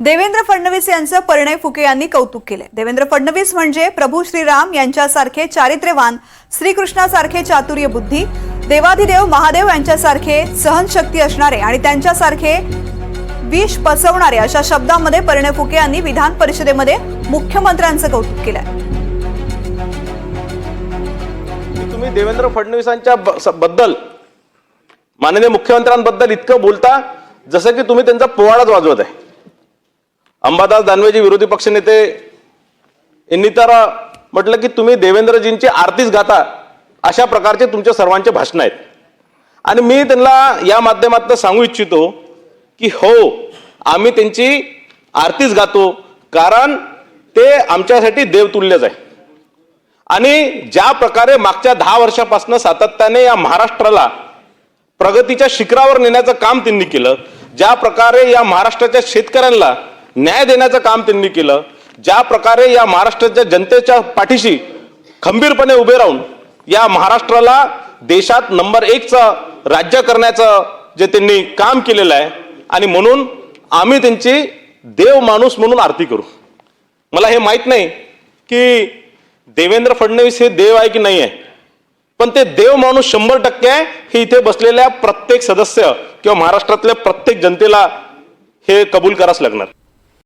देवेंद्र फडणवीस यांचं परिणय फुके यांनी कौतुक केले। देवेंद्र फडणवीस म्हणजे प्रभू श्रीराम यांच्यासारखे चारित्र्यवान, श्रीकृष्णासारखे चातुर्य बुद्धी, देवाधिदेव महादेव यांच्यासारखे सहनशक्ती असणारे आणि त्यांच्यासारखे विष पसवणारे अशा शब्दांमध्ये परिणय फुके यांनी विधान परिषदेमध्ये मुख्यमंत्र्यांचं कौतुक केलं। तुम्ही देवेंद्र फडणवीसांच्या बद्दल, माननीय मुख्यमंत्र्यांबद्दल इतकं बोलता जसं की तुम्ही त्यांचा पोवाडाच वाजवत आहे। अंबादास दानवेजी विरोधी पक्षनेते यांनी तर म्हटलं की तुम्ही देवेंद्रजींची आरतीच गाता, अशा प्रकारचे तुमचे सर्वांचे भाषण आहेत। आणि मी त्यांना या माध्यमातून सांगू इच्छितो की हो, आम्ही त्यांची आरतीच गातो, कारण ते आमच्यासाठी देवतुल्यच आहे। आणि ज्या प्रकारे मागच्या 10 वर्षापासून सातत्याने या महाराष्ट्राला प्रगतीच्या शिखरावर नेण्याचं काम त्यांनी केलं, ज्या प्रकारे या महाराष्ट्राच्या शेतकऱ्यांना न्याय देण्याचं काम त्यांनी केलं, ज्या प्रकारे या महाराष्ट्राच्या जनतेच्या पाठीशी खंबीरपणे उभे राहून या महाराष्ट्राला देशात नंबर 1चं राज्य करण्याचं जे त्यांनी काम केलेलं आहे, आणि म्हणून आम्ही त्यांची देव माणूस म्हणून आरती करू। मला हे माहित नाही की देवेंद्र फडणवीस हे देव आहे की नाही आहे, पण ते देव माणूस 100% आहे हे इथे बसलेल्या प्रत्येक सदस्य किंवा महाराष्ट्रातल्या प्रत्येक जनतेला हे कबूल करावंच लागणार।